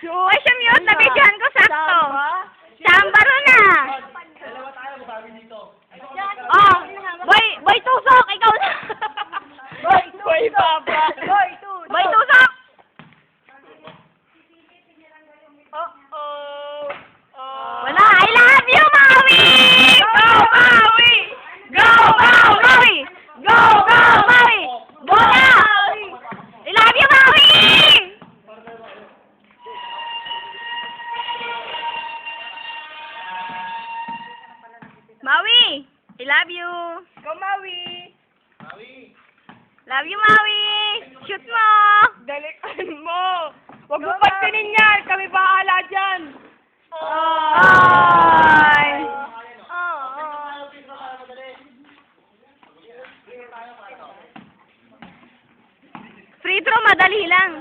Uy, siya mute. Nabidyohan ko sakto. Samba ron na. Oh, boy tusok. Ikaw na. Boy, baba. Boy tusok. Wala. I love you, Maui! Go, Maui! Go, Maui! Go, Maui! Bola! I love you, Maui! Maui! I love you! Go, Maui. Love you, Maui! Shoot mo! Dalikan mo. Huwag mo pagpinin yan. Kami bahala dyan. Ay! Free throw, madali lang.